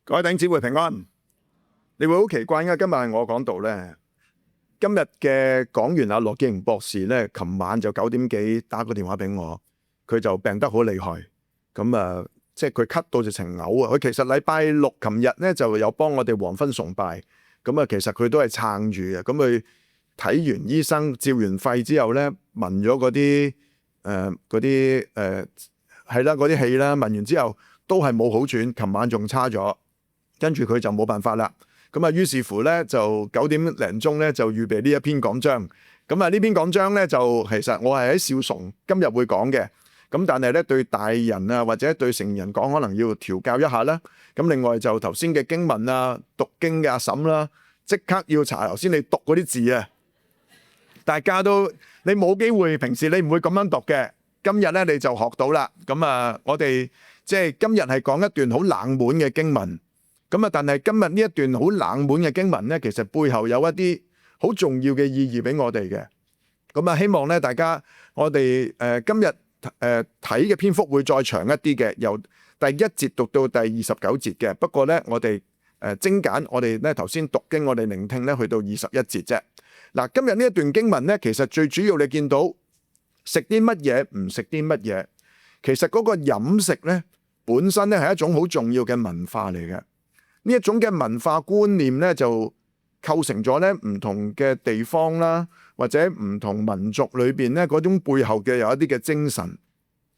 各位弟兄姊妹平安。你會好奇怪嘅，今日係我講道咧。今日嘅講員阿羅建榮博士咧，琴晚就9點幾打個電話俾我，佢就病得好厲害，咁即係佢咳到直情嘔啊！佢其實禮拜六琴日咧就有幫我哋黃昏崇拜，咁其實佢都係撐住嘅。咁佢睇完醫生，照完肺之後咧，聞咗嗰啲嗰啲氣啦，聞完之後都係冇好轉，琴晚仲差咗，跟住佢就冇辦法啦。咁於是乎咧就9點零鐘咧就預備呢一篇講章。咁呢篇講章咧就其實我係喺少崇今日會講嘅。咁但係咧對大人啊或者對成人講可能要調教一下啦。咁另外就頭先嘅經文啊，讀經嘅阿嬸啦，即刻要查頭先你讀嗰啲字啊。大家都你冇機會，平時你唔會咁樣讀嘅。今日咧你就學到啦。咁我哋即係今日係講一段好冷門嘅經文。但係今日呢一段好冷門嘅經文咧，其實背後有一啲好重要嘅意義俾我哋嘅。希望咧大家我哋今日睇嘅篇幅會再長一啲嘅，由第1節讀到第29節嘅。不過咧我哋精簡，我哋咧頭先讀經，我哋聆聽咧去到21節啫。嗱，今日呢一段經文咧，其實最主要你見到食啲乜嘢，唔食啲乜嘢，其實嗰個飲食咧本身咧係一種好重要嘅文化嚟嘅。呢一種嘅文化觀念咧，就構成咗咧唔同嘅地方啦，或者唔同民族裏邊咧嗰種背後嘅有一啲嘅精神。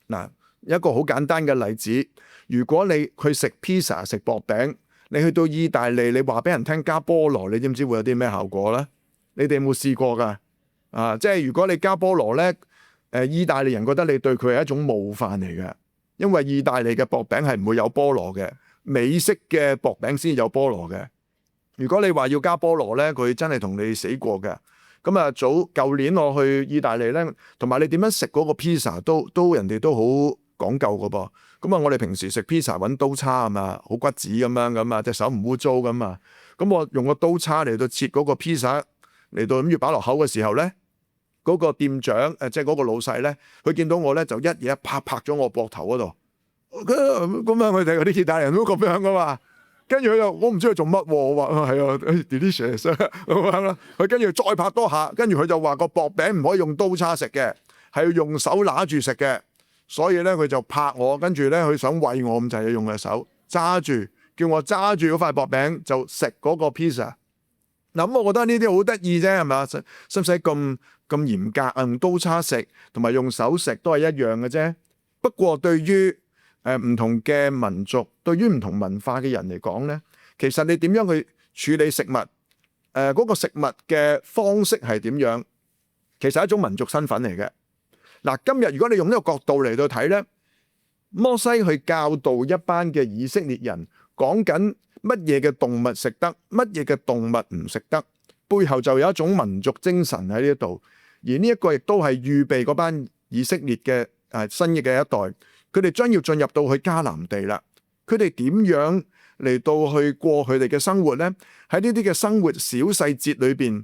嗱，一個好簡單嘅例子，如果你去食披薩、食薄餅，你去到意大利，你話俾人聽加菠蘿，你知唔知會有啲咩效果咧？你哋有冇試過㗎？即係如果你加菠蘿咧，意大利人覺得你對佢係一種冒犯嚟嘅，因為意大利嘅薄餅係唔會有菠蘿嘅。美式嘅薄餅先有菠蘿嘅。如果你話要加菠蘿咧，佢真係同你死過嘅。舊年我去意大利咧，同埋你點樣食嗰個披薩都人哋都好講究嘅噃。我哋平時食披薩揾刀叉啊嘛，好骨子咁樣隻手唔污糟咁啊。我用個刀叉嚟到切嗰個披薩，嚟到諗住擺落口嘅時候咧，嗰個店長即係嗰個老細咧，佢見到我咧就一嘢拍咗我膊頭嗰度。佢哋嗰啲意大利人都咁樣噶嘛，跟住佢就我唔知佢做乜喎，我話係啊 delicious 咁樣啦。佢跟住再拍多下，跟住佢就話個薄餅唔可以用刀叉食嘅，係要用手拿住食嘅。所以咧佢就拍我，跟住咧佢想餵我咁就係用隻手揸住，叫我揸住嗰塊薄餅就食嗰個 pizza。嗱，我覺得呢啲好得意啫，係咪？使唔使咁嚴格啊？用刀叉食同埋用手食都係一樣嘅啫。不過對於唔同嘅民族，對於唔同文化嘅人嚟講呢，其實你點樣去處理食物，嗰個食物嘅方式係點樣，其實係一種民族身份嚟嘅。嗱，今日如果你用呢個角度嚟到睇呢，摩西去教導一班嘅以色列人，講緊乜嘢嘅動物食得，乜嘢嘅動物唔食得，背後就有一種民族精神喺呢度。而呢一個亦都係預備嗰班以色列嘅新嘅一代。佢哋將要進入到去迦南地啦，佢哋點樣嚟到去過佢哋嘅生活呢？喺呢啲嘅生活小細節裏邊，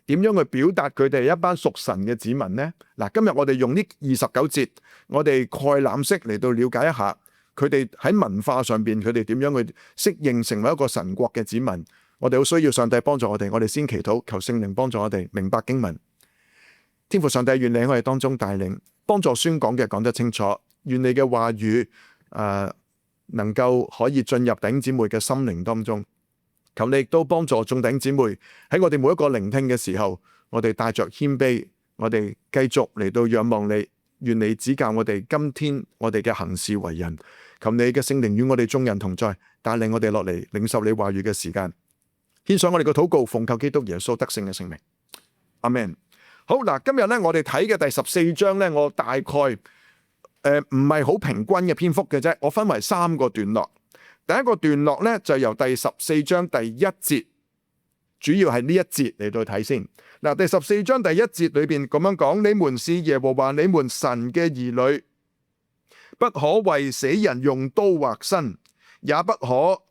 點樣去表達佢哋一班屬神嘅子民呢？嗱，今日我哋用呢29節，我哋概覽式嚟到了解一下佢哋喺文化上邊，佢哋點樣去適應成為一個神國嘅子民。我哋好需要上帝幫助我哋，我哋先祈禱，求聖靈幫助我哋明白經文。天父上帝，願你喺我哋當中帶領，幫助宣講嘅講得清楚。願你嘅話語能夠可以進入弟兄姊妹嘅心靈當中，求你亦都幫助眾弟兄姊妹喺我哋每一個聆聽嘅時候，我哋帶着謙卑，我哋繼續嚟到仰望你。願你指教我哋今天我哋嘅行事為人，求你嘅聖靈與我哋眾人同在，帶領我哋落嚟領受你話語嘅時間。獻上我哋嘅禱告，奉靠基督耶穌得勝嘅聖名，阿們。好嗱，今日咧我哋睇嘅第14章咧，我大概唔係好平均嘅篇幅嘅啫，我分為3個段落。第一個段落咧就由第14章第1節，主要係呢一節嚟到睇先。嗱，第14章第1節裏邊咁樣講：你們是耶和華你們神嘅兒女，不可為死人用刀劃身，也不可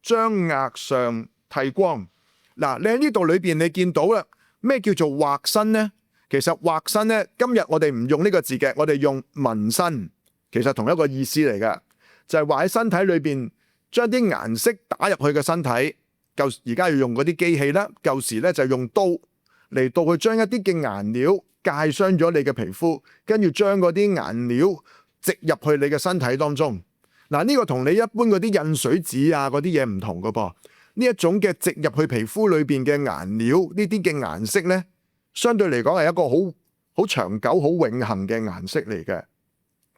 將額上剃光。嗱，你喺呢度裏邊你見到啦，咩叫做劃身呢？其實劃身咧，今日我哋唔用呢個字嘅，我哋用紋身，其實同一個意思嚟嘅，就係畫喺身體裏邊將啲顏色打入去嘅身體。而家要用嗰啲機器啦，舊時咧就用刀嚟到去將一啲嘅顏料界傷咗你嘅皮膚，跟住將嗰啲顏料植入去你嘅身體當中。嗱，呢個同你一般嗰啲印水紙啊嗰啲嘢唔同噶噃。呢一種嘅植入去皮膚裏邊嘅顏料，呢啲嘅顏色咧，相對嚟講係一個好長久、好永恆嘅顏色嚟嘅。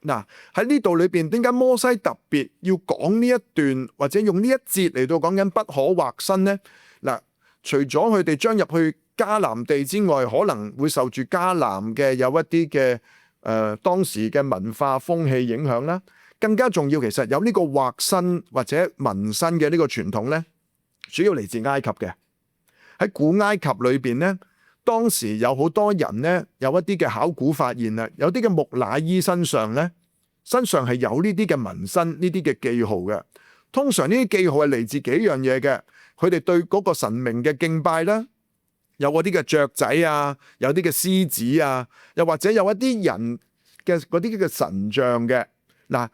嗱，喺呢度裏邊，點解摩西特別要講呢一段或者用呢一節嚟到講緊不可劃身呢？嗱，除咗佢哋將入去迦南地之外，可能會受住迦南嘅有一啲嘅當時嘅文化風氣影響啦。更加重要，其實有呢個劃身或者紋身嘅呢個傳統呢，主要嚟自埃及嘅。喺古埃及裏邊呢，當時有好多人呢，有一啲嘅考古發現啦，有啲嘅木乃伊身上係有呢啲嘅紋身、呢啲嘅記號嘅。通常呢啲記號係嚟自幾樣嘢嘅，佢哋對嗰個神明嘅敬拜啦，有嗰啲嘅雀仔啊，有啲嘅獅子啊，又或者有一啲人嘅嗰啲嘅神像嘅。嗱，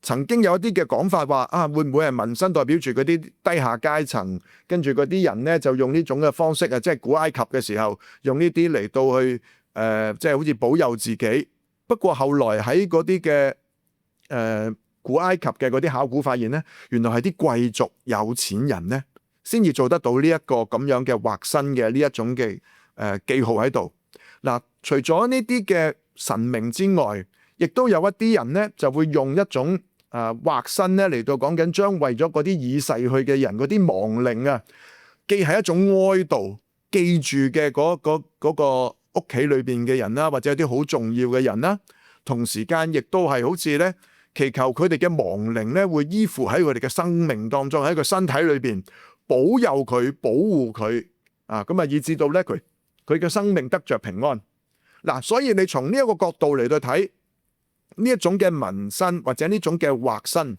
曾經有一啲嘅講法話啊，會唔會係紋身代表住嗰啲低下階層，跟住嗰啲人呢，就用呢種嘅方式啊，即係古埃及嘅時候用呢啲嚟到去即係好似保佑自己。不過後來喺嗰啲嘅古埃及嘅嗰啲考古發現呢，原來係啲貴族有錢人呢，先至做得到呢一個咁樣嘅劃身嘅呢一種嘅記號喺度。嗱，除咗呢啲嘅神明之外，亦都有一啲人呢，就會用一種劃身呢嚟到講緊將為咗嗰啲已逝去嘅人嗰啲亡靈啊，既係一種哀悼記住嘅嗰個屋企裏邊嘅人啦，或者有啲好重要嘅人啦，同時間亦都係好似咧祈求佢哋嘅亡靈咧會依附喺佢哋嘅生命當中，喺個身體裏邊保佑佢、保護佢啊，咁啊以至到咧佢嘅生命得着平安。嗱，所以你從呢一個角度嚟到睇呢一種嘅紋身或者呢種嘅劃身，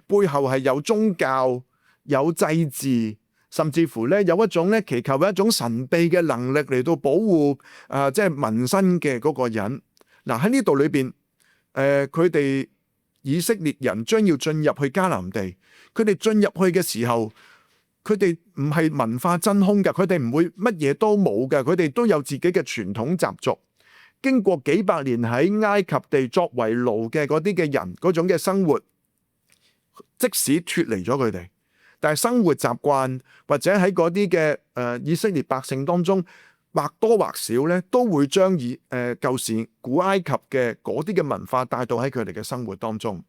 背後係有宗教、有祭祀。甚至乎咧有一種咧祈求一種神秘嘅能力嚟到保護即係紋身嘅嗰個人。嗱，喺呢度裏邊，佢哋以色列人將要進入去迦南地，佢哋進入去嘅時候，佢哋唔係文化真空嘅，佢哋唔會乜嘢都冇嘅，佢哋都有自己嘅傳統習俗。經過幾百年喺埃及地作為奴嘅嗰啲嘅人嗰種嘅生活，即使脫離咗佢哋。但係生活習慣或者喺嗰啲嘅以色列百姓當中，或多或少咧都會將舊時古埃及嘅嗰啲嘅文化帶到喺佢哋嘅生活當中。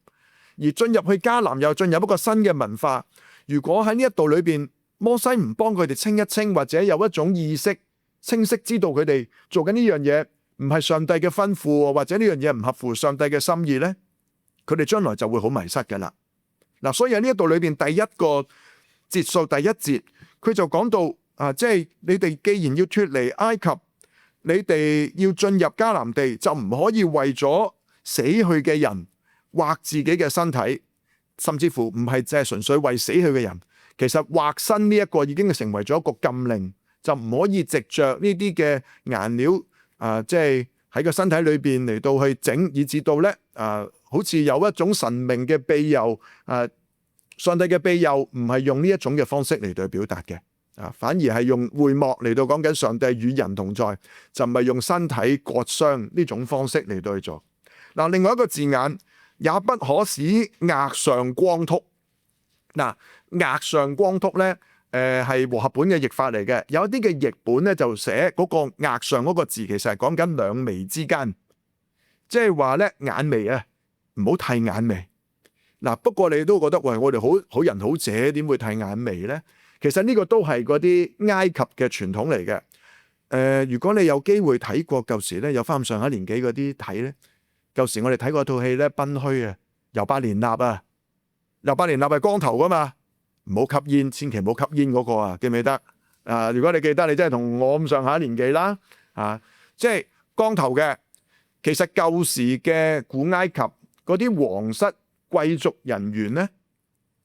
而進入去迦南又進入一個新嘅文化。如果喺呢一度裏邊，摩西唔幫佢哋清一清，或者有一種意識清晰知道佢哋做緊呢樣嘢唔係上帝嘅吩咐，或者呢樣嘢唔合乎上帝嘅心意咧，佢哋將來就會好迷失嘅啦。嗱，所以喺呢一度裏邊第一個節數第一節，佢就講到即係你哋既然要脫離埃及，你哋要進入迦南地，就唔可以為咗死去嘅人劃自己嘅身體，甚至乎唔係淨係純粹為死去嘅人。其實劃身呢一個已經成為咗一個禁令，就唔可以藉着呢啲嘅顏料即係喺個身體裏邊嚟到去整，以至到咧好似有一種神明嘅庇佑上帝嘅庇佑唔係用呢一種嘅方式嚟到去表達嘅，反而係用會幕嚟到講緊上帝與人同在，就唔係用身體割傷呢種方式嚟到去做。嗱，另外一個字眼，也不可使額上光禿。嗱，額上光禿咧，係和合本嘅譯法嚟嘅。有一啲嘅譯本咧就寫嗰個額上嗰個字，其實係講緊兩眉之間，即係話咧眼眉啊，唔好剃眼眉。嗱，不過你都覺得喂，我哋好人好姐，點會剃眼眉呢？其實呢個都係嗰啲埃及嘅傳統嚟嘅。如果你有機會睇過舊時咧，有翻咁上下年紀嗰啲睇咧，舊時我哋睇過套戲咧，賓虛啊，尤伯連納啊，尤伯連納係光頭噶嘛，唔好吸煙，千祈唔好吸煙嗰個啊，記唔記得？如果你記得，你真係同我咁上下年紀啦，即係光頭嘅。其實舊時嘅古埃及嗰啲皇室貴族人員咧，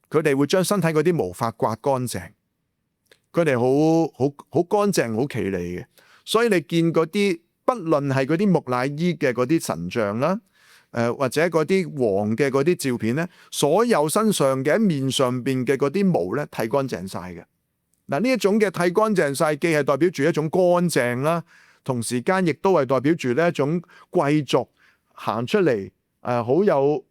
佢哋會將身體嗰啲毛髮刮乾淨，佢哋好乾淨、好企理嘅。所以你見嗰啲，不論係嗰啲木乃伊嘅嗰啲神像啦，或者嗰啲王嘅嗰啲照片咧，所有身上嘅面上邊嘅嗰啲毛咧剃乾淨晒嘅。嗱，呢一種嘅剃乾淨晒，既係代表住一種乾淨啦，同時間亦都係代表住呢一種貴族行出嚟好有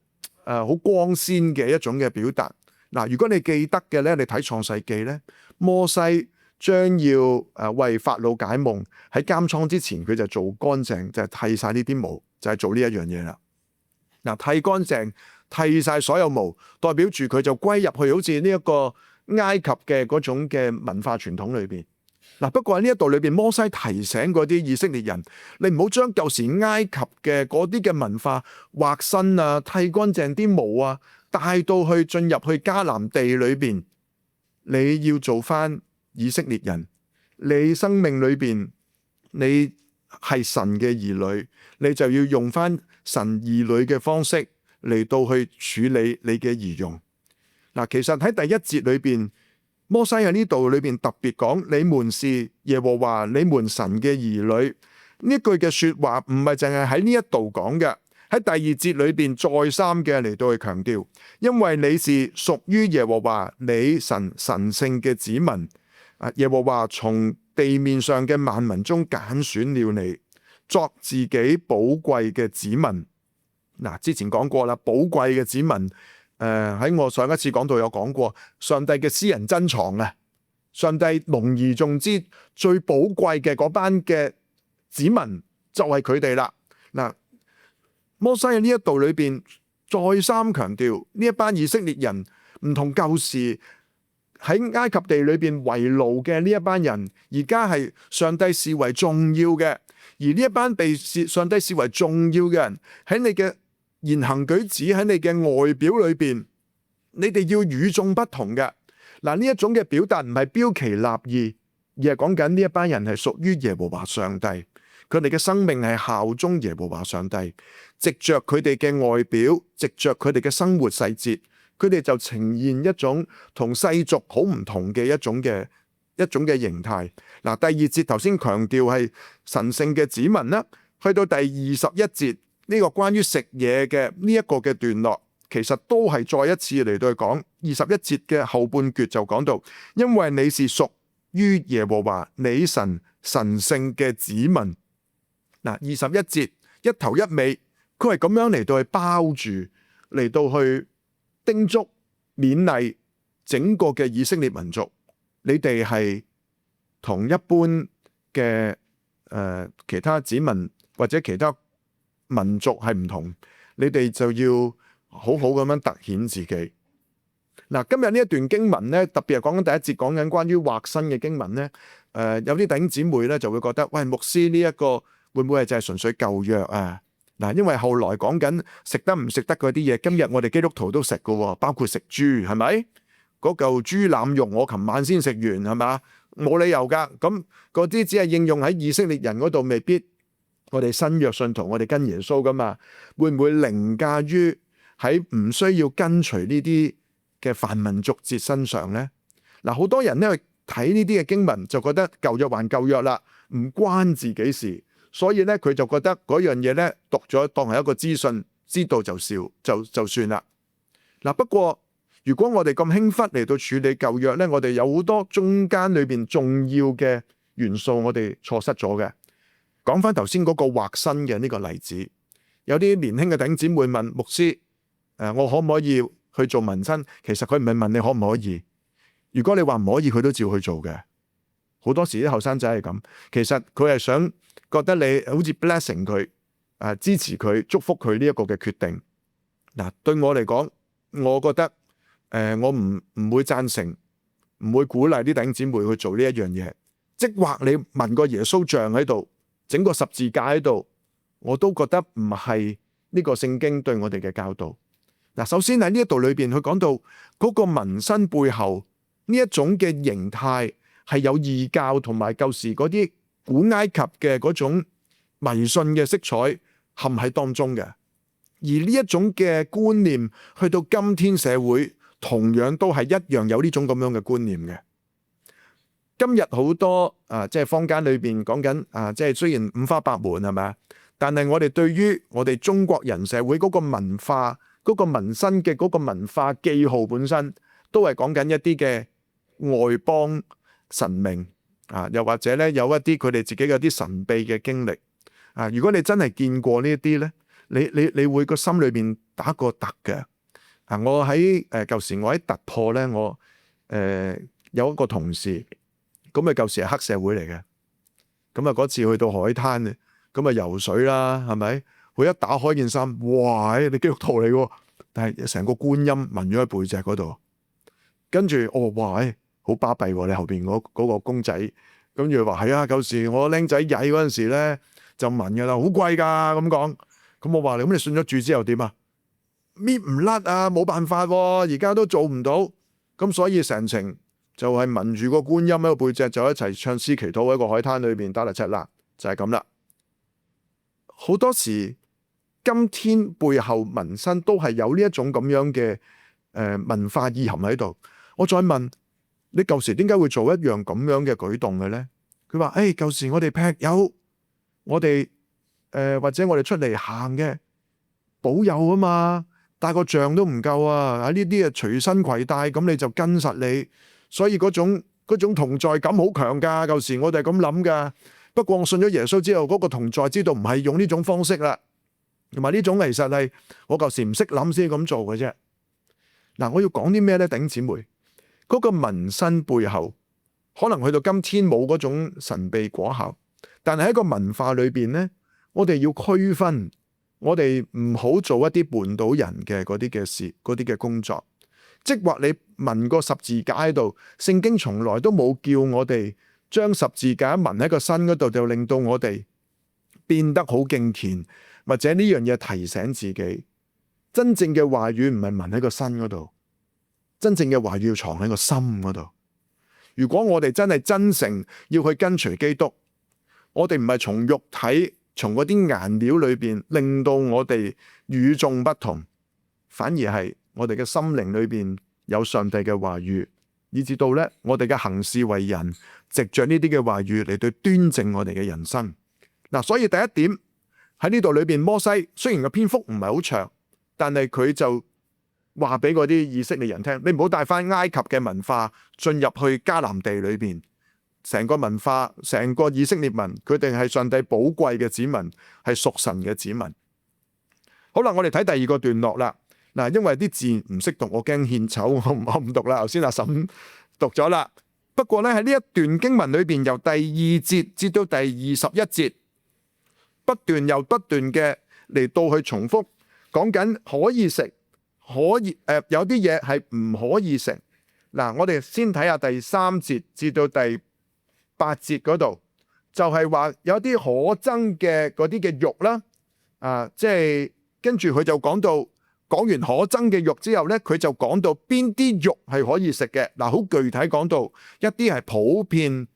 好光鮮嘅一種嘅表達。嗱，如果你記得嘅咧，你睇創世記咧，摩西將要為法老解夢，喺監倉之前佢就做乾淨，就係剃晒呢啲毛，就係做呢一樣嘢啦。嗱，剃乾淨、剃晒所有毛，代表住佢就歸入去好似呢一個埃及嘅嗰種嘅文化傳統裏邊。嗱，不過喺呢一度裏邊，摩西提醒嗰啲以色列人，你唔好將舊時埃及嘅嗰啲嘅文化劃身啊、剃乾淨啲毛啊，帶到去進入去迦南地裏邊。你要做翻以色列人，你生命裏邊你係神嘅兒女，你就要用翻神兒女嘅方式嚟到去處理你嘅儀容。嗱，其實喺第一節裏邊，摩西喺呢度裏邊特別講，你們是耶和華你們神嘅兒女。呢句嘅說話唔係淨係喺呢一度講嘅，喺第二節裏邊再三嘅嚟到去強調，因為你是屬於耶和華你神神聖嘅子民。耶和華從地面上嘅萬民中揀選了你，作自己寶貴嘅子民。嗱，之前講過啦，寶貴嘅子民。喺我上一次講到有講過，上帝嘅私人珍藏啊，上帝隆而重之最寶貴嘅嗰班嘅子民就係佢哋啦。嗱，摩西喺呢一度裏邊再三強調，呢一班以色列人唔同舊時喺埃及地裏邊為奴嘅呢一班人，而家係上帝視為重要嘅，而呢一班被上帝視為重要嘅人喺你嘅言行舉止，喺你嘅外表裏邊，你哋要與眾不同嘅。嗱，呢一種嘅表達唔係標奇立異，而係講緊呢一班人係屬於耶和華上帝，佢哋嘅生命係效忠耶和華上帝，藉着佢哋嘅外表，藉着佢哋嘅生活細節，佢哋就呈現一種同世俗好唔同嘅一種嘅形態。嗱，第二節頭先強調係神聖嘅子民啦，去到第21節。呢個關於食嘢嘅呢一個嘅段落，其實都係再一次嚟到去講。21節嘅後半橛就講到，因為你是屬於耶和華你神神聖嘅子民。嗱，21節一頭一尾，佢係咁樣嚟到去包住，嚟到去叮囑勉勵整個嘅以色列民族，你哋係同一般嘅其他子民或者其他民族係唔同，你哋就要好好咁樣凸顯自己。嗱，今日呢一段經文咧，特別係講緊第一節，講緊關於劃身嘅經文咧。有啲弟兄姊妹咧就會覺得，喂，牧師呢一個會唔會係就係純粹舊約啊？嗱，因為後來講緊食得唔食得嗰啲嘢，今日我哋基督徒都食噶，包括食豬，係咪？嗰嚿豬腩肉我琴晚先食完，係嘛？冇理由噶。咁嗰啲只係應用喺以色列人嗰度，未必。我哋新約信徒，我哋跟耶穌噶嘛，會唔會凌駕於喺唔需要跟隨呢啲嘅泛民族節身上呢？嗱，好多人咧去睇呢啲嘅經文，就覺得舊約還舊約啦，唔關自己事，所以咧佢就覺得嗰樣嘢咧讀咗當係一個資訊，知道就笑就算啦。嗱，不過如果我哋咁輕忽嚟到處理舊約咧，我哋有好多中間裏邊重要嘅元素，我哋錯失咗嘅。講翻頭先嗰個劃身嘅呢個例子，有啲年輕嘅弟兄姊妹問牧師：我可唔可以去做紋身？其實佢唔係問你可唔可以，如果你話唔可以，佢都照去做嘅。好多時啲後生仔係咁，其實佢係想覺得你好似 blessing 佢，支持佢，祝福佢呢一個嘅決定。嗱，對我嚟講，我覺得我唔會贊成，唔會鼓勵啲弟兄姊妹去做呢一樣嘢。即或你紋個耶穌像喺度，整個十字架喺度，我都覺得唔係呢個聖經對我哋嘅教導。嗱，首先喺呢一度裏邊，佢講到嗰個紋身背後呢一種嘅形態係有異教同埋舊時嗰啲古埃及嘅嗰種迷信嘅色彩含喺當中嘅。而呢一種嘅觀念去到今天社會，同樣都係一樣有呢種咁樣嘅觀念嘅。今日好多即係坊間裏邊講緊即係雖然五花八門係咪，但係我哋對於我哋中國人社會嗰個文化、嗰個民生嘅嗰個文化記號本身，都係講緊一啲嘅外邦神明啊，又或者咧有一啲佢哋自己有啲神秘嘅經歷啊。如果你真係見過呢一啲咧，你會個心裏邊打個突嘅啊。我喺舊時我喺突破咧，我有一個同事，咁啊舊時係黑社會嚟嘅，咁啊嗰次去到海灘咧。咁啊游水啦，係咪？佢一打開件衫，哇！你基督徒嚟喎，但係成個觀音紋咗喺背脊嗰度。跟住我話：哇！好巴閉喎，你後邊嗰個公仔。跟住話係啊，舊時我僆仔曳嗰陣時咧就紋㗎啦，好貴㗎咁講。咁我話你咁你信咗主之後點啊？搣唔甩啊，冇辦法喎，而家都做唔到。咁所以成程就係紋住個觀音喺個背脊，就一齊唱詩祈禱喺個海灘裏邊打嚟七啦，就係咁啦。好多時，今天背後民生都係有呢一種咁樣嘅文化意涵喺度。我再問你，舊時點解會做一樣咁樣嘅舉動嘅咧？佢話：舊時我哋劈友，我哋或者我哋出嚟行嘅保佑啊嘛，帶個杖都唔夠啊！呢啲啊隨身攜帶，咁你就跟實你，所以嗰種同在感好強㗎。舊時我哋係咁諗㗎。不過我信咗耶穌之後，嗰個同在知道唔係用呢種方式啦，同埋呢種其實係我舊時唔識諗先咁做嘅啫。嗱，我要講啲咩呢？弟兄姊妹，嗰個民生背後可能去到今天冇嗰種神秘果效，但係喺個文化裏邊呢，我哋要區分，我哋唔好做一啲絆倒人嘅嗰啲嘅事，嗰啲嘅工作。即或你紋個十字架喺度，聖經從來都冇叫我哋將十字架紋喺個身嗰度，就令到我哋變得好敬虔，或者呢樣嘢提醒自己。真正嘅話語唔係紋喺個身嗰度，真正嘅話語要藏喺個心嗰度。如果我哋真係真誠要去跟隨基督，我哋唔係從肉體、從嗰啲顏料裏邊令到我哋與眾不同，反而係我哋嘅心靈裏邊有上帝嘅話語，以至到咧我哋嘅行事為人，藉着呢啲嘅話語嚟對端正我哋嘅人生。嗱，所以第一點喺呢度裏邊，摩西雖然個篇幅唔係好長，但係佢就話俾嗰啲以色列人聽，你唔好帶翻埃及嘅文化進入去迦南地裏邊。成個文化，成個以色列民，佢哋係上帝寶貴嘅子民，係屬神嘅子民。好啦，我哋睇第二個段落啦。嗱，因為啲字唔識讀，我驚獻醜，我唔讀啦。頭先阿嬸讀咗啦。不過咧喺呢一段經文裏邊，由第二節至到第21節，不斷又不斷嘅嚟到去重複講緊可以食，可以有啲嘢係唔可以食。嗱，我哋先睇下第3節至到第8節嗰度，就係話有啲可憎嘅嗰啲嘅肉啦，即係跟住佢就講完可憎嘅肉之後呢，佢就講到邊啲肉係可以食嘅。嗱，好具體講到一啲係普遍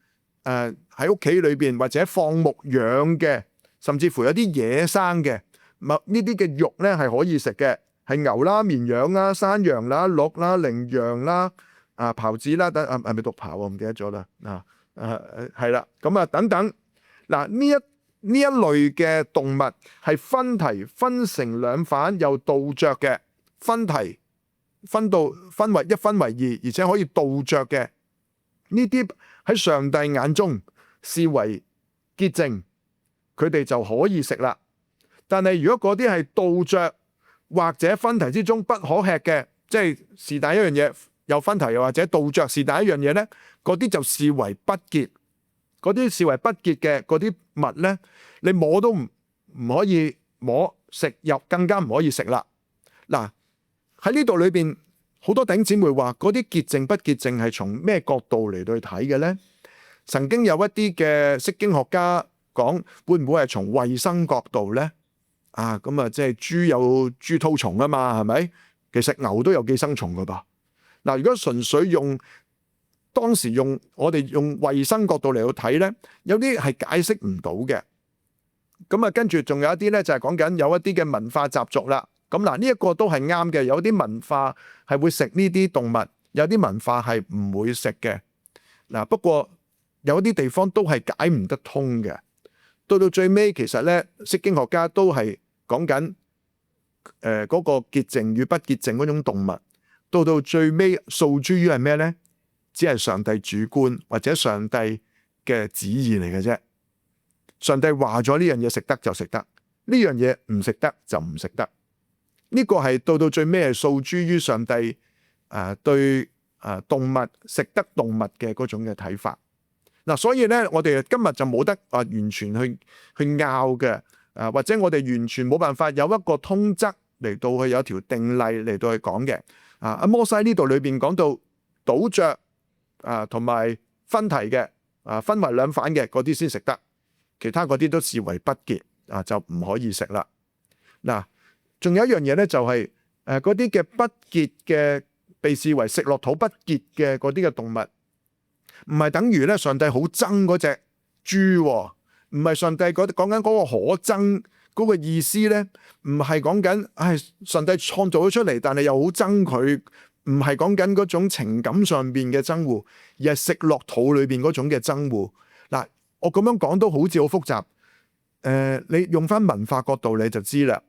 喺屋企裏邊或者放牧養嘅，甚至乎有啲野生嘅，呢啲嘅肉呢係可以食嘅，係牛啦、綿羊啦、山羊啦、鹿啦、羚羊啦、狍子啦，係咪讀狍？我唔記得咗啦。係啦，咁啊等等。嗱，呢一類嘅動物係分蹄分成兩瓣又倒嚼嘅，分蹄分為一分為二，而且可以倒嚼嘅，呢啲喺上帝眼中視為潔淨，佢哋就可以食啦。但係如果嗰啲係倒嚼或者分蹄之中不可吃嘅，即係是但一樣嘢有分蹄又或者倒嚼是但一樣嘢呢，嗰啲就視為不潔。嗰啲視為不潔嘅嗰啲物呢，你摸都唔可以摸，食又更加唔可以食啦。嗱，喺呢度裏邊好多弟兄姊妹話嗰啲潔淨不潔淨係從咩角度嚟到去睇嘅呢？曾經有一啲嘅釋經學家講，會唔會係從衛生角度呢？咁啊，即係豬有豬絛蟲啊嘛，係咪？其實牛都有寄生蟲噶噃。嗱，如果純粹當時我哋用衛生角度嚟到睇呢，有啲係解釋唔到嘅。咁啊，跟住仲有一啲呢，就係講緊有一啲嘅文化習俗啦。咁嗱，呢一個都係啱嘅。有啲文化係會食呢啲動物，有啲文化係唔會食嘅。嗱，不過有啲地方都係解唔得通嘅，到最尾，其實咧，釋經學家都係講緊嗰個潔淨與不潔淨嗰種動物。到最尾訴諸於係咩咧？只係上帝主觀或者上帝嘅旨意嚟嘅啫。上帝話咗呢樣嘢食得就食得，呢樣嘢唔食得就唔食得。呢個係到最尾係訴諸於上帝對動物食得動物嘅嗰種嘅睇法。嗱，所以咧，我哋今日就冇得完全去拗嘅，或者我哋完全冇辦法有一個通則嚟到去有條定例嚟到去講嘅。阿摩西呢度裏邊講到倒嚼同埋分蹄嘅分為兩瓣嘅嗰啲先食得，其他嗰啲都視為不潔就唔可以食啦。嗱，仲有一樣嘢咧，就係嗰啲嘅不潔嘅被視為食落肚不潔嘅嗰啲嘅動物，唔係等於咧上帝好憎嗰隻豬，唔係上帝講緊嗰個可憎嗰個意思咧，唔係講緊上帝創造咗出嚟，但係又好憎佢，唔係講緊嗰種情感上邊嘅憎惡，而係食落肚裏邊嗰種嘅憎惡。嗱，我咁樣講都好似好複雜，你用翻文化角度你就知啦。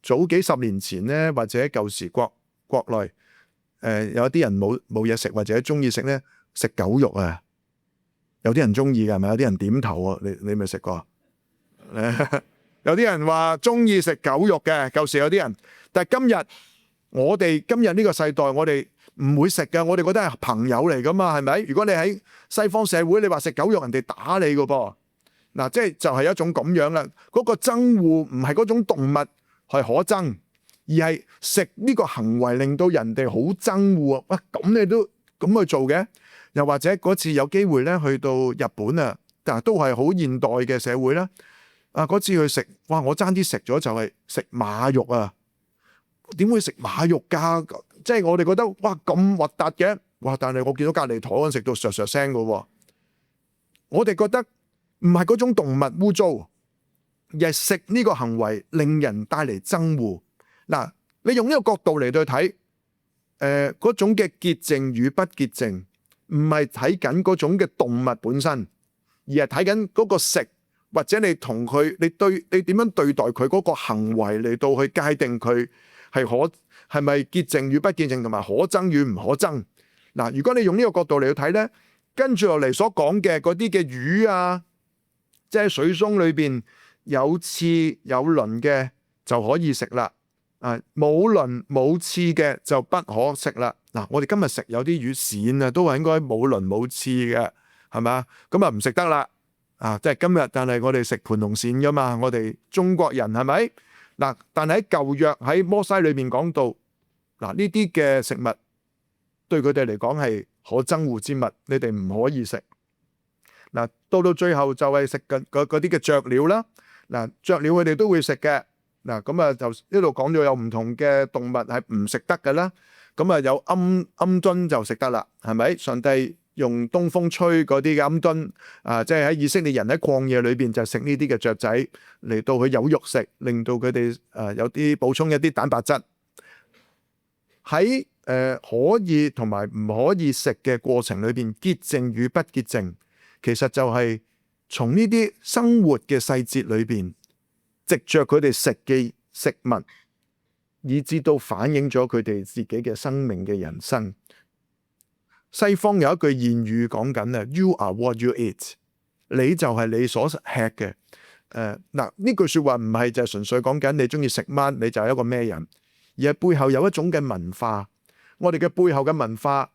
早幾十年前咧，或者舊時國內有啲人冇嘢食，或者中意食咧，食狗肉啊，有啲人中意嘅係咪？有啲人點頭啊，你咪食過？有啲人話中意食狗肉嘅，舊時有啲人，但係今日呢個世代，我哋唔會食嘅，我哋覺得係朋友嚟噶嘛，係咪？如果你喺西方社會，你話食狗肉，人哋打你噶噃。嗱，即係就係一種咁樣啦。嗰個憎惡唔係嗰種動物係可憎，而係食呢個行為令到人哋好憎惡啊！哇，咁你都咁去做嘅？又或者嗰次有機會咧去到日本啊，但係都係好現代嘅社會啦。嗰次去食，哇！我爭啲食咗就係食馬肉啊！點會食馬肉㗎？即係我哋覺得哇咁核突嘅，哇！但係我見到隔離台嗰陣食到唰唰聲嘅喎。我哋覺得唔係嗰種動物污糟，而係食呢個行為令人帶嚟憎惡。嗱，你用呢個角度嚟到睇，嗰種嘅潔淨與不潔淨，唔係睇緊嗰種嘅動物本身，而係睇緊嗰個食。或者你同佢，你點樣對待佢嗰個行為嚟到去界定佢係咪潔淨與不潔淨，同埋可憎與唔可憎。嗱，如果你用呢個角度嚟到睇呢，跟住落嚟所講嘅嗰啲嘅魚啊，即係水松裏邊有刺有鱗嘅就可以食啦，冇鱗冇刺嘅就不可食啦。嗱，我哋今日食有啲魚鱔啊，都係應該冇鱗冇刺嘅，係咪？咁啊唔食得啦。即係今日，但係我哋食盤龍鱔噶嘛，我哋中國人係咪？嗱，但係喺舊約喺摩西裏面講到，嗱，呢啲嘅食物對佢哋嚟講係可憎惡之物，你哋唔可以食。嗱，到最後就係食緊嗰啲嘅雀鳥啦。嗱，雀鳥佢哋都會食嘅。嗱，咁啊就呢度講咗有唔同嘅動物係唔食得㗎啦。咁啊有鵪鶉就食得啦，係咪？上帝用東風吹嗰啲嘅鵪鶉即係喺以色列人喺曠野裏邊就食呢啲嘅雀仔嚟到佢有肉食，令到佢哋有啲補充一啲蛋白質。喺可以同埋唔可以食嘅過程裏邊，潔淨與不潔淨，其實就係從呢啲生活嘅細節裏邊，藉着佢哋食嘅食物，以至到反映咗佢哋自己嘅生命嘅人生。西方有一句諺語講緊啊 ，You are what you eat， 你就係你所吃嘅。呢句說話唔係就係純粹講緊你中意食乜，你就係一個咩人，而係背後有一種嘅文化。我哋嘅背後嘅文化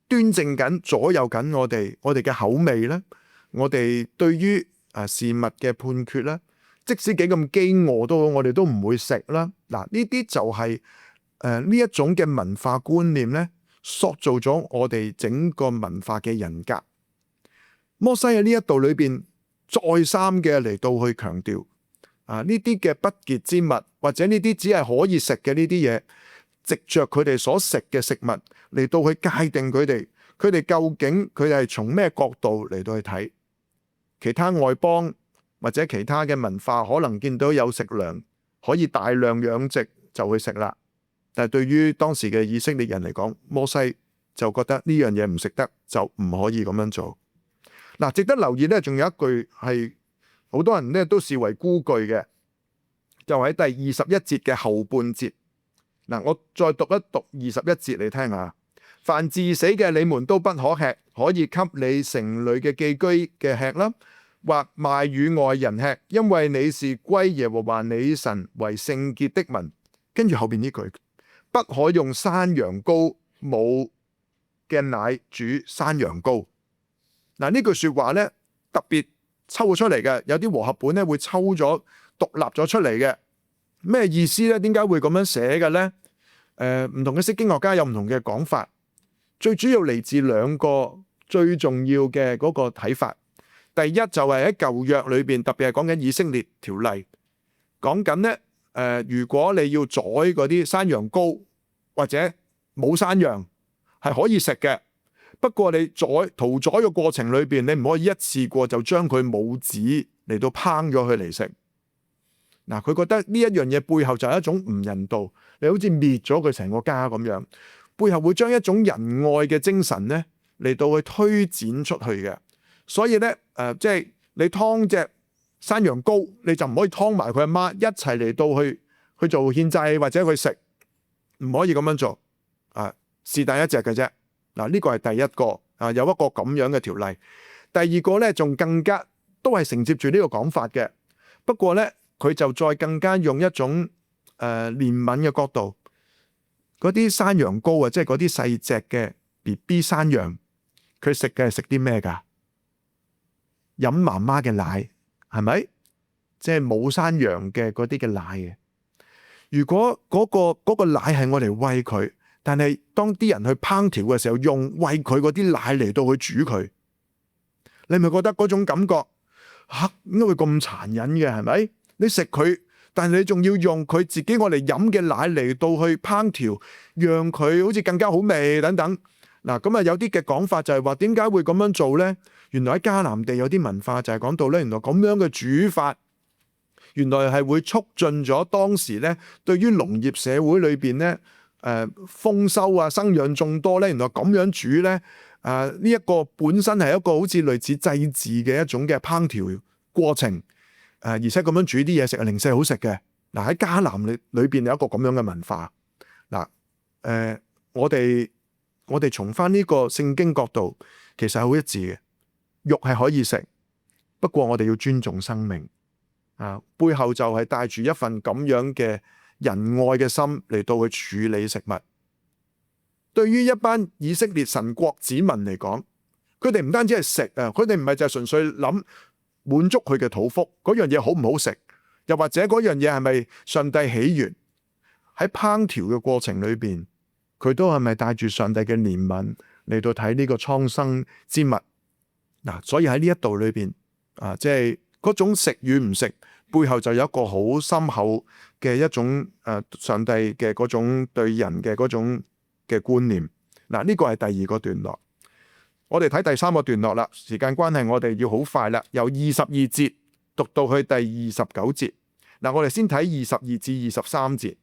端正緊、左右緊我哋嘅口味啦，我哋對於事物嘅判決啦，即使幾咁飢餓都好，我哋都唔會食啦。嗱，呢啲就係呢一種嘅文化觀念咧，塑造咗我哋整個文化嘅人格。摩西喺呢一度裏邊再三嘅嚟到去強調呢啲嘅不潔之物，或者呢啲只係可以食嘅呢啲嘢，藉着佢哋所食嘅食物嚟到去界定佢哋究竟佢哋係從咩角度嚟到去睇。其他外邦或者其他嘅文化可能見到有食糧可以大量養殖就去食啦，但係對於當時嘅以色列人嚟講，摩西就覺得呢樣嘢唔食得，就唔可以咁樣做。嗱，值得留意咧，仲有一句係好多人咧都視為孤句嘅，就喺第21節嘅後半節。嗱，我再讀一讀21節你聽下。凡治死嘅你們都不可吃，可以給你城裏嘅寄居嘅吃啦，或賣與外人吃，因為你是歸耶和華你神為聖潔的民。跟住後邊呢句，不可用山羊羔母嘅奶煮山羊羔。嗱，呢句說話咧特別抽咗出嚟嘅，有啲和合本咧會抽咗獨立咗出嚟嘅。咩意思咧？點解會咁樣寫嘅咧？唔同嘅釋經學家有唔同嘅講法。最主要嚟自兩個最重要嘅嗰個睇法。第一就係喺舊約裏邊，特別係講緊以色列條例，講緊咧如果你要宰嗰啲山羊羔或者冇山羊係可以食嘅，不過你屠宰嘅過程裏邊，你唔可以一次過就將佢母子嚟到烹咗佢嚟食。嗱，佢覺得呢一樣嘢背後就係一種唔人道，你好似滅咗佢成個家咁樣。背後會將一種仁愛嘅精神咧嚟到去推展出去嘅，所以咧即係你劏隻山羊羔，你就唔可以劏埋佢阿媽一齊嚟到去做獻祭或者去食，唔可以咁樣做啊，是但一隻嘅啫。嗱，呢個係第一個啊，有一個咁樣嘅條例。第二個咧仲更加都係承接住呢個講法嘅，不過咧佢就再更加用一種憐憫嘅角度。嗰啲山羊羔啊，即係嗰啲細隻嘅 BB 山羊，佢食嘅係食啲咩㗎？飲媽媽嘅奶，係咪？即係冇山羊嘅嗰啲嘅奶嘅。如果嗰個奶係我嚟餵佢，但係當啲人去烹調嘅時候，用餵佢嗰啲奶嚟到去煮佢，你咪覺得嗰種感覺嚇點解會咁殘忍嘅？係咪？你食佢。但係你仲要用佢自己我嚟飲嘅奶嚟到去烹調，讓佢好似更加好味等等。嗱，咁啊有啲嘅講法就係話點解會咁樣做呢？原來喺迦南地有啲文化就係講到咧，原來咁樣嘅煮法，原來係會促進咗當時咧對於農業社會裏邊咧豐收啊生養眾多咧，原來咁樣煮咧呢一個本身係一個好似類似祭祀嘅一種嘅烹調過程。而且咁樣煮啲嘢食係零舍好食嘅。嗱，喺迦南裏邊有一個咁樣嘅文化。嗱，我哋從翻呢個聖經角度，其實係好一致嘅。肉係可以食，不過我哋要尊重生命。背後就係帶住一份咁樣嘅仁愛嘅心嚟到去處理食物。對於一班以色列神國子民嚟講，佢哋唔單止係食啊，佢哋唔係就係純粹諗滿足佢嘅肚腹，嗰樣嘢好唔好食，又或者嗰樣嘢係咪上帝喜悅？喺烹調嘅過程裏邊，佢都係咪帶住上帝嘅憐憫嚟到睇呢個蒼生之物？嗱，所以喺呢一度裏邊即係嗰種食與唔食背後就有一個好深厚嘅一種上帝嘅嗰種對人嘅嗰種嘅觀念。嗱，呢個係第二個段落。我哋睇第三個段落啦，時間關係我哋要好快啦，由22節讀到去第29節。嗱，我哋先睇22至23節。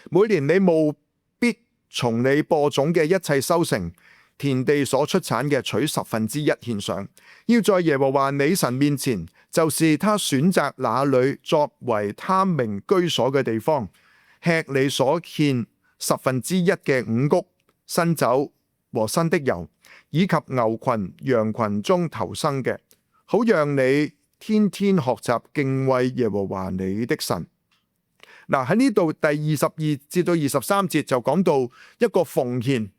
每年你務必從你播種嘅一切收成，田地所出產嘅取1/10獻上，要在耶和華你神面前，就是他選擇那裏作為他名居所嘅地方，吃你所獻1/10嘅五穀、新酒和新的油，以及牛群、羊群中頭生嘅，好讓你天天學習敬畏耶和華你的神。嗱，喺呢度第22至到23節就講到一個奉獻，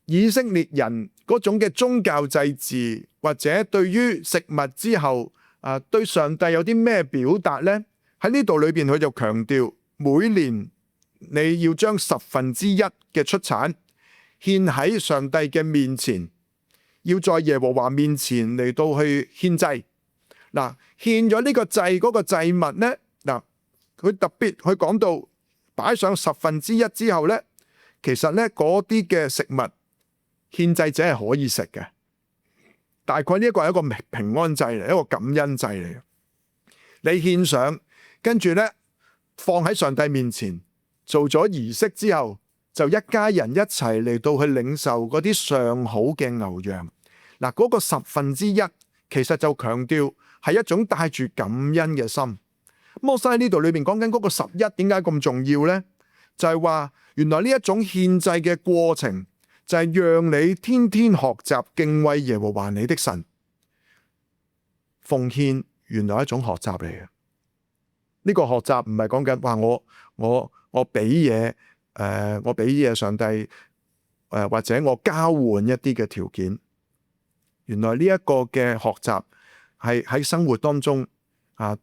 以色列人嗰種嘅宗教祭祀，或者對於食物之後對上帝有啲咩表達呢？喺呢度裏邊佢就強調，每年你要將1/10嘅出產獻喺上帝嘅面前，要在耶和華面前嚟到去獻祭。嗱，獻咗呢個祭嗰個祭物呢，嗱，佢特別去講到擺上1/10之後呢，其實呢嗰啲嘅食物獻祭者係可以食嘅。大概呢一個係一個平安祭嚟，一個感恩祭嚟嘅。你獻上，跟住呢放喺上帝面前做咗儀式之後，就一家人一齊嚟到去領受嗰啲上好嘅牛羊。嗱，嗰個1/10其實就強調係一種帶住感恩嘅心。摩西喺呢度裏邊講緊嗰個11點解咁重要呢？就係話原來呢一種獻祭嘅過程，就係讓你天天學習敬畏耶和華你的神。奉獻原來係一種學習嚟嘅。呢個學習唔係講緊話我俾嘢我俾嘢上帝或者我交換一啲嘅條件。原來呢一個嘅學習係喺生活當中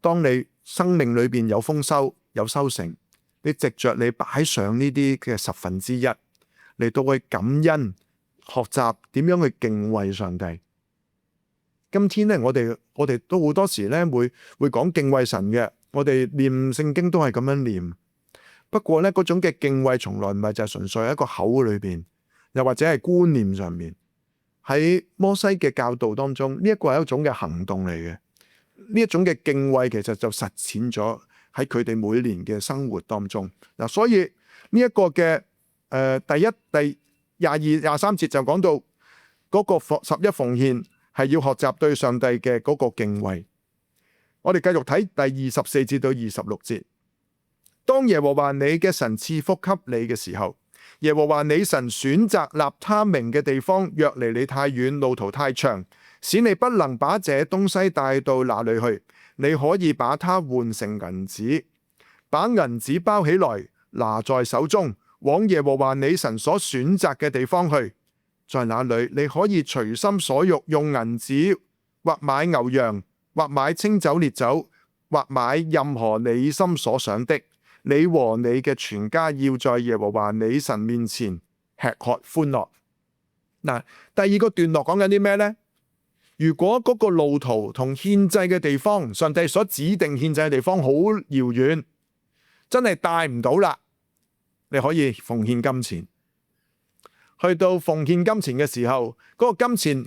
當你生命裏邊有豐收有收成，你藉着你擺上呢啲嘅1/10嚟到去感恩，學習點樣去敬畏上帝。今天咧，我哋都好多時咧會講敬畏神嘅，我哋念聖經都係咁樣念。不過咧，嗰種嘅敬畏從來唔係就係純粹喺一個口裏邊，又或者係觀念上面。喺摩西嘅教導當中，呢一個係一種嘅行動嚟嘅。呢一種嘅敬畏其實就實踐咗喺佢哋每年嘅生活當中。嗱，所以呢一個嘅第22、23節就講到嗰個11奉獻係要學習對上帝嘅嗰個敬畏。我哋繼續睇第24節到26節。當耶和華你嘅神賜福給你嘅時候，耶和華你神選擇立他名嘅地方若離你太遠，路途太長，使你不能把這東西帶到那裏去，你可以把它換成銀子，把銀子包起來，拿在手中，往耶和華你神所選擇嘅地方去。在那裏你可以隨心所欲用銀子，或買牛羊，或買清酒烈酒，或買任何你心所想的。你和你嘅全家要在耶和華你神面前吃喝歡樂。嗱，第二個段落講緊啲咩呢？如果嗰個路途同獻祭嘅地方，上帝所指定獻祭嘅地方好遙遠，真係帶唔到啦，你可以奉獻金錢。去到奉獻金錢嘅時候，嗰個金錢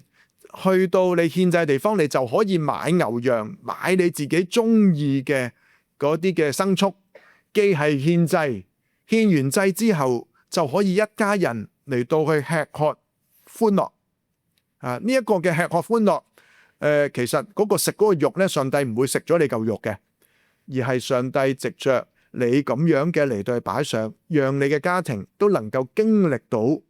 去到你獻祭嘅地方，你就可以買牛羊，買你自己中意嘅嗰啲嘅牲畜。既係獻祭，獻完祭之後就可以一家人嚟到去吃喝歡樂。呢一個嘅吃喝歡樂，其實嗰個食嗰個肉咧，上帝唔會食咗你嚿肉嘅，而係上帝藉着你咁樣嘅嚟到去擺上，讓你嘅家庭都能夠經歷到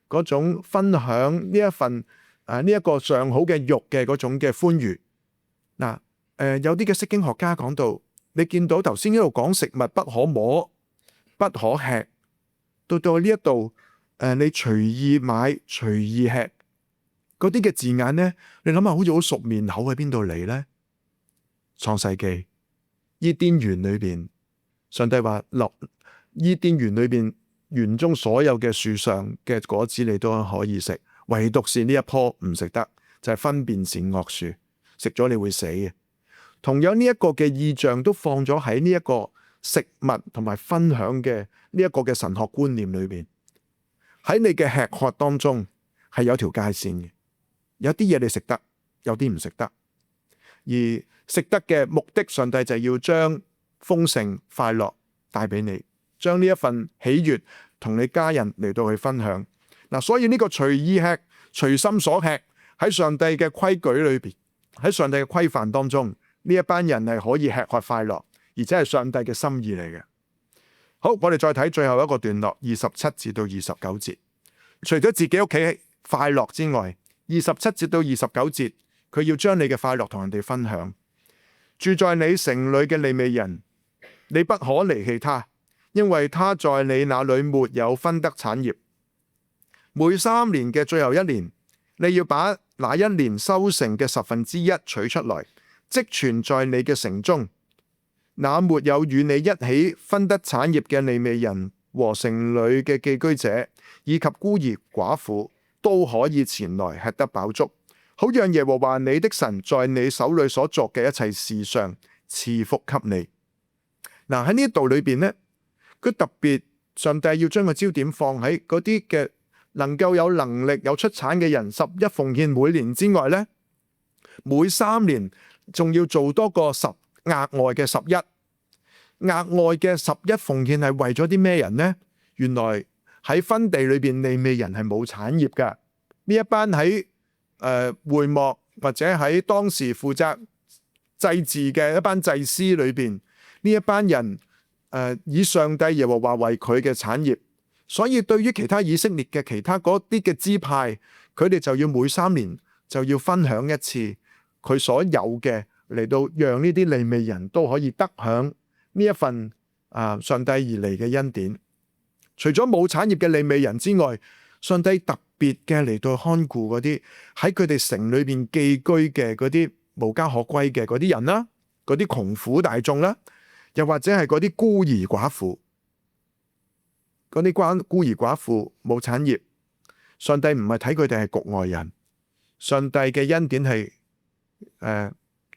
嗰種分享呢一份呢一個上好嘅肉嘅嗰種嘅歡愉。嗱，有啲嘅釋經學家講到。你見到頭先一路講食物不可摸、不可吃，到呢一度，你隨意買、隨意吃嗰啲嘅字眼呢，你諗下好似好熟面口喺邊度嚟呢？創世記伊甸園裏邊，上帝話落伊甸園裏邊園中所有嘅樹上嘅果子你都可以食，唯獨是呢一棵唔食得，就係分辨善惡樹，食咗你會死嘅。同樣呢一個嘅意象都放咗喺呢一個食物同埋分享嘅呢一個嘅神學觀念裏邊，喺你嘅吃喝當中係有條界線嘅，有啲嘢你食得，有啲唔食得，而食得嘅目的，上帝就係要將豐盛快樂帶俾你，將呢一份喜悅同你家人嚟到去分享。嗱，所以呢個隨意吃、隨心所吃喺上帝嘅規矩裏邊，喺上帝嘅規範當中。呢一班人係可以吃喝快樂，而且係上帝嘅心意嚟嘅。好，我哋再睇最後一個段落，27節到29節。除咗自己屋企快樂之外，27節到29節，佢要將你嘅快樂同人哋分享。住在你城裏嘅利未人，你不可離棄他，因為他在你那裏沒有分得產業。每3年嘅最後1年，你要把那一年收成嘅1/10取出來，積存在你嘅城中。那沒有與你一起分得產業嘅利未人和城裏嘅寄居者，以及孤兒寡婦，都可以前來吃得飽足，好讓耶和華你的神在你手裏所作嘅一切事上賜福給你。嗱，喺呢度裏邊呢，佢特別上帝要將個焦點放喺嗰啲嘅能夠有能力有出產嘅人，11奉獻每年之外呢，每3年仲要做多個額外嘅11，額外嘅11奉獻係為咗啲咩人呢？原來喺分地裏邊利未人係冇產業噶，呢一班喺會幕或者喺當時負責祭祀嘅一班祭司裏邊，呢一班人以上帝耶和華為佢嘅產業，所以對於其他以色列嘅其他嗰啲嘅支派，佢哋就要每3年就要分享一次佢所有嘅，嚟到讓呢啲利未人都可以得享呢一份上帝而嚟嘅恩典。除咗冇產業嘅利未人之外，上帝特別嘅嚟到看顧嗰啲喺佢哋城裏邊寄居嘅嗰啲無家可歸嘅嗰啲人啦，嗰啲窮苦大眾啦，又或者係嗰啲孤兒寡婦，嗰啲孤兒寡婦冇產業，上帝唔係睇佢哋係局外人，上帝嘅恩典係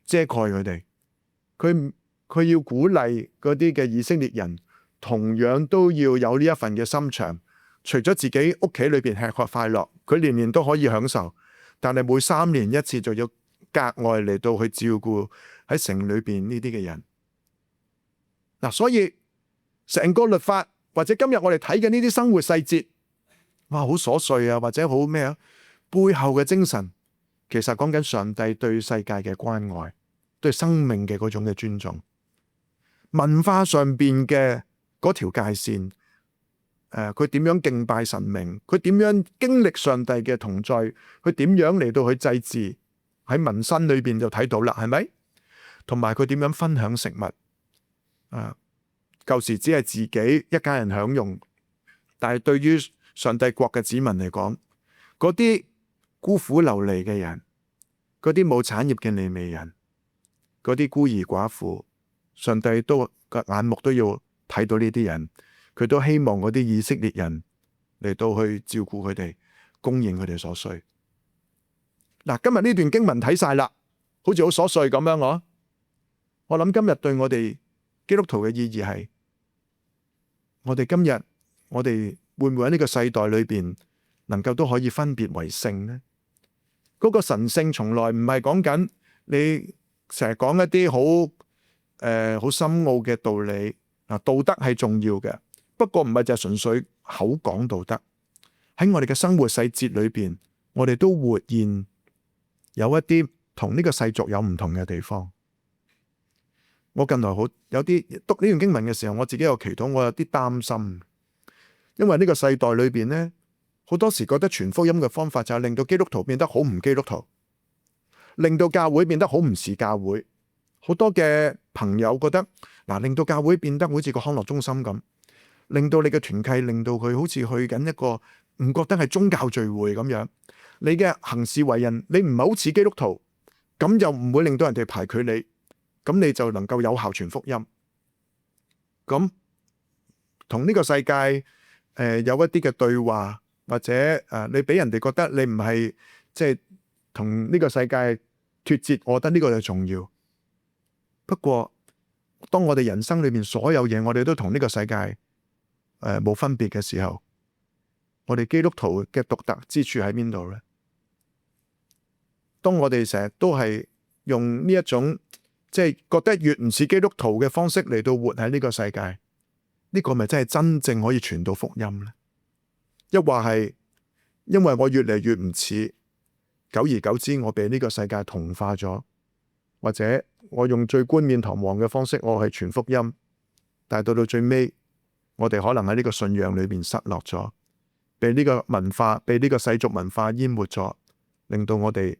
遮蓋佢哋，佢要鼓勵嗰啲嘅以色列人，同樣都要有呢一份嘅心腸。除咗自己屋企裏邊吃喝快樂，佢年年都可以享受，但係每3年一次就要格外嚟到去照顧喺城裏邊呢啲嘅人。所以成個律法或者今日我哋睇嘅呢啲生活細節，哇，好瑣碎啊，或者好咩啊，背後嘅精神其實講緊上帝對世界嘅關愛，對生命嘅嗰種嘅尊重，文化上邊嘅嗰條界線。佢點樣敬拜神明？佢點樣經歷上帝嘅同在？佢點樣嚟到去祭祀？喺民生裏邊就睇到啦，係咪？同埋佢點樣分享食物？舊時只係自己一家人享用，但係對於上帝國嘅子民嚟講，嗰啲孤苦流離嘅人，嗰啲冇產業嘅利未人，嗰啲孤兒寡婦，上帝都個眼目都要睇到呢啲人。佢都希望嗰啲以色列人嚟到去照顧佢哋，供應佢哋所需。今日呢段經文睇晒啦，好似好瑣碎咁樣。我諗今日對我哋基督徒嘅意義係，我哋今日我哋會唔會喺呢個世代裏邊能夠都可以分別為聖呢？嗰個神聖從來唔係講緊你成日講一啲好深奧嘅道理。道德係重要嘅。不過唔係就係純粹口講道德，喺我哋嘅生活細節裏邊，我哋都活現有一啲同呢個世俗有唔同嘅地方。我近來有啲讀呢段經文嘅時候，我自己有祈禱，我有啲擔心，因為呢個世代裏邊呢，好多時覺得傳福音嘅方法就係令到基督徒變得好唔基督徒，令到教會變得好唔似教會。好多嘅朋友覺得令到教會變得好似個康樂中心咁。令到你嘅團契，令到佢好似去緊一個唔覺得係宗教聚會咁樣。你嘅行事為人，你唔係好似基督徒，咁就唔會令到人哋排拒你，咁你就能夠有效傳福音。咁同呢個世界有一啲嘅對話，或者你俾人哋覺得你唔係即係同呢個世界脫節，我覺得呢個就重要。不過當我哋人生裏面所有嘢，我哋都同呢個世界冇分別嘅時候，我哋基督徒嘅獨特之處喺邊度呢？當我哋成日都係用呢一種即係覺得越唔似基督徒嘅方式嚟到活喺呢個世界，呢個咪真係真正可以傳到福音呢？抑或係因為我越嚟越唔似，久而久之我被呢個世界同化咗，或者我用最冠冕堂皇嘅方式我係傳福音，但係到最尾，我哋可能喺呢個信仰裏面失落咗，被呢個文化、被呢個世俗文化淹沒咗，令到我哋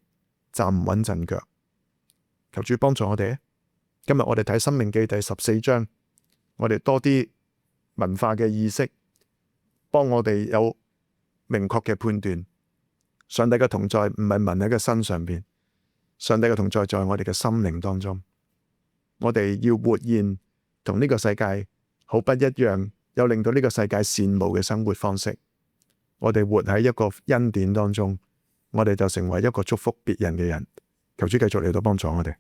站唔穩陣腳。求主幫助我哋。今日我哋睇《申命記》第14章，我哋多啲文化嘅意識，幫我哋有明確嘅判斷。上帝嘅同在唔係紋喺個身上邊，上帝嘅同在在我哋嘅心靈當中。我哋要活現同呢個世界好不一樣，有令到呢個世界羨慕嘅生活方式。我哋活喺一個恩典當中，我哋就成為一個祝福別人嘅人。求主繼續嚟到幫助我哋。